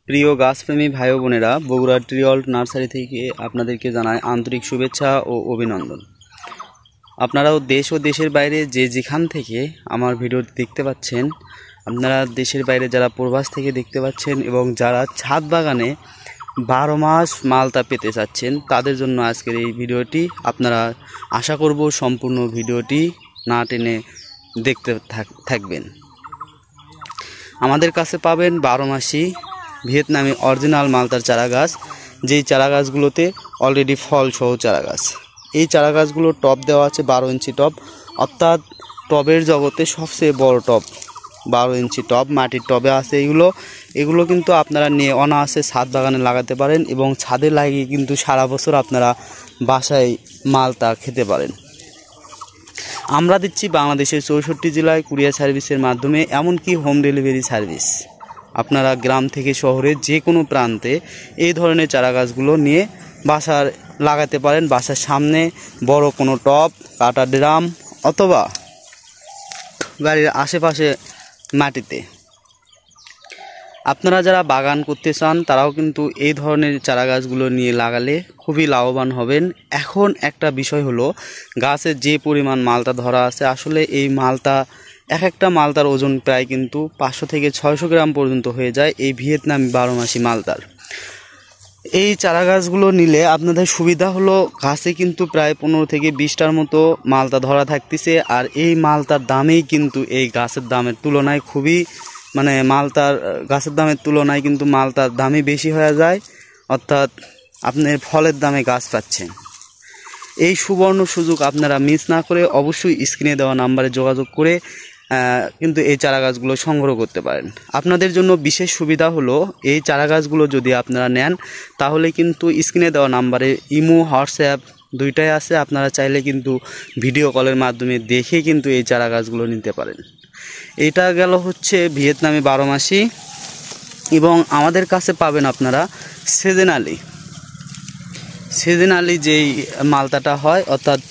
প্রিয় গাছপ্রেমী ভাই বোনেরা, বগুড়া ট্রিঅল্ট নার্সারি থেকে আপনাদেরকে জানাই আন্তরিক শুভেচ্ছা ও অভিনন্দন। আপনারাও দেশ ও দেশের বাইরে যে যেখান থেকে আমার ভিডিও দেখতে পাচ্ছেন, আপনারা দেশের বাইরে যারা প্রবাস থেকে দেখতে পাচ্ছেন এবং যারা ছাদ বাগানে 12 মাস মালতা পেতে চাচ্ছেন, তাদের জন্য আজকের এই ভিডিওটি। আপনারা আশা করব সম্পূর্ণ ভিডিওটি না টেনে দেখতে থাকবেন। আমাদের কাছে পাবেন 12 মাসি ভিয়েতনামি অরিজিনাল মালতার চারা গাছ, যেই চারা গাছগুলোতে অলরেডি ফল সহ চারা গাছ। এই চারা গাছগুলোর টব দেওয়া আছে 12 ইঞ্চি টব, অর্থাৎ টবের জগতে সবচেয়ে বড় টব 12 ইঞ্চি টব মাটির টবে আছে। এগুলো কিন্তু আপনারা নিয়ে অনায়াসে ছাদ বাগানে লাগাতে পারেন এবং ছাদে লাগিয়ে কিন্তু সারা বছর আপনারা বাসায় মালতা খেতে পারেন। আমরা দিচ্ছি বাংলাদেশের 64 জেলায় কুরিয়ার সার্ভিসের মাধ্যমে, এমনকি হোম ডেলিভারি সার্ভিস। আপনারা গ্রাম থেকে শহরের যে কোনো প্রান্তে এই ধরনের চারা গাছগুলো নিয়ে বাসার লাগাতে পারেন। বাসার সামনে বড় কোনো টব, কাটা ড্রাম অথবা বাড়ির আশেপাশে মাটিতে। আপনারা যারা বাগান করতে চান তারাও কিন্তু এই ধরনের চারা গাছগুলো নিয়ে লাগালে খুবই লাভবান হবেন। এখন একটা বিষয় হলো, গাছের যে পরিমাণ মালতা ধরা আছে, আসলে এই মালতা এক একটা মালতার ওজন প্রায় কিন্তু 500 থেকে 600 গ্রাম পর্যন্ত হয়ে যায় এই ভিয়েতনামি 12 মাসি মালতার। এই চারা গাছগুলো নিলে আপনাদের সুবিধা হলো, গাছে কিন্তু প্রায় 15 থেকে 20টার মতো মালতা ধরা থাকতেছে। আর এই মালতার দামেই কিন্তু এই গাছের দামের তুলনায় খুবই মালতার গাছের দামের তুলনায় কিন্তু মালতার দামই বেশি হয়ে যায়, অর্থাৎ আপনার ফলের দামে গাছ পাচ্ছেন। এই সুবর্ণ সুযোগ আপনারা মিস না করে অবশ্যই স্ক্রিনে দেওয়া নাম্বারে যোগাযোগ করে কিন্তু এই চারা গাছগুলো সংগ্রহ করতে পারেন। আপনাদের জন্য বিশেষ সুবিধা হলো, এই চারা গাছগুলো যদি আপনারা নেন তাহলে কিন্তু স্ক্রিনে দেওয়া নাম্বারে ইমো, হোয়াটসঅ্যাপ দুইটাই আছে। আপনারা চাইলে কিন্তু ভিডিও কলের মাধ্যমে দেখে কিন্তু এই চারা গাছগুলো নিতে পারেন। এটা গেল হচ্ছে ভিয়েতনামি 12 মাসি। এবং আমাদের কাছে পাবেন আপনারা সিজনালি যেই মালতাটা হয়, অর্থাৎ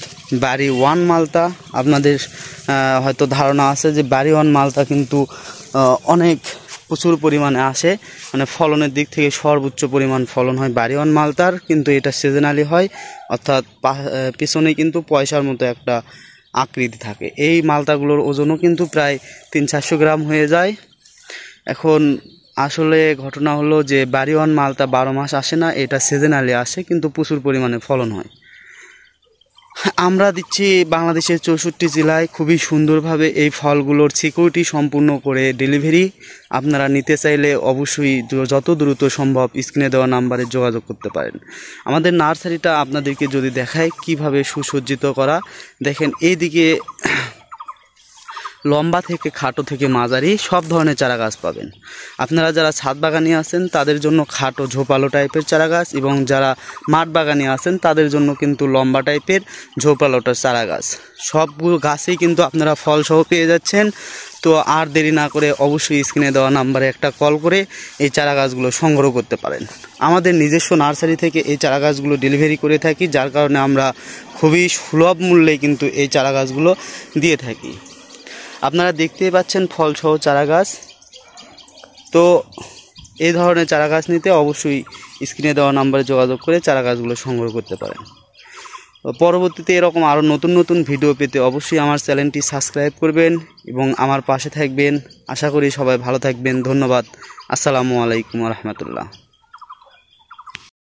বাড়ি ওয়ান মালতা। আপনাদের হয়তো ধারণা আছে যে বাড়ি ওয়ান মালতা কিন্তু অনেক প্রচুর পরিমাণে আসে, ফলনের দিক থেকে সর্বোচ্চ পরিমাণ ফলন হয় বাড়ি ওয়ান মালতার। কিন্তু এটা সিজনালি হয়, অর্থাৎ পিছনে কিন্তু পয়সার মতো একটা আকৃতি থাকে। এই মালতাগুলোর ওজনও কিন্তু প্রায় 300-400 গ্রাম হয়ে যায়। এখন আসলে ঘটনা হলো যে বাড়ি ওয়ান মালতা 12 মাস আসে না, এটা সিজনালি আসে, কিন্তু প্রচুর পরিমাণে ফলন হয়। আমরা দিচ্ছি বাংলাদেশের 64 জেলায় খুবই সুন্দরভাবে এই ফলগুলোর সিকিউরিটি সম্পূর্ণ করে ডেলিভারি। আপনারা নিতে চাইলে অবশ্যই যত দ্রুত সম্ভব স্ক্রিনে দেওয়া নাম্বারে যোগাযোগ করতে পারেন। আমাদের নার্সারিটা আপনাদেরকে যদি দেখায় কিভাবে সুসজ্জিত করা, দেখেন এইদিকে লম্বা থেকে খাটো থেকে মাঝারি সব ধরনের চারা গাছ পাবেন। আপনারা যারা ছাদ বাগানি আছেন তাদের জন্য খাটো ঝোপালো টাইপের চারা গাছ, এবং যারা মাঠ বাগানি আছেন তাদের জন্য কিন্তু লম্বা টাইপের ঝোপালোটার চারা গাছ। সবগুলো গাছেই কিন্তু আপনারা ফল সহ পেয়ে যাচ্ছেন। তো আর দেরি না করে অবশ্যই স্ক্রিনে দেওয়া নাম্বারে একটা কল করে এই চারা গাছগুলো সংগ্রহ করতে পারেন। আমাদের নিজস্ব নার্সারি থেকে এই চারা গাছগুলো ডেলিভারি করে থাকি, যার কারণে আমরা খুবই সুলভ মূল্যে কিন্তু এই চারা গাছগুলো দিয়ে থাকি। আপনারা দেখতেই পাচ্ছেন ফল সহ চারা গাছ। তো এই ধরনের চারা গাছ নিতে অবশ্যই স্ক্রিনে দেওয়া নাম্বারে যোগাযোগ করে চারা গাছগুলো সংগ্রহ করতে পারেন। পরবর্তীতে এরকম আরও নতুন নতুন ভিডিও পেতে অবশ্যই আমার চ্যানেলটি সাবস্ক্রাইব করবেন এবং আমার পাশে থাকবেন। আশা করি সবাই ভালো থাকবেন। ধন্যবাদ। আসসালামু আলাইকুম রহমতুল্লাহ।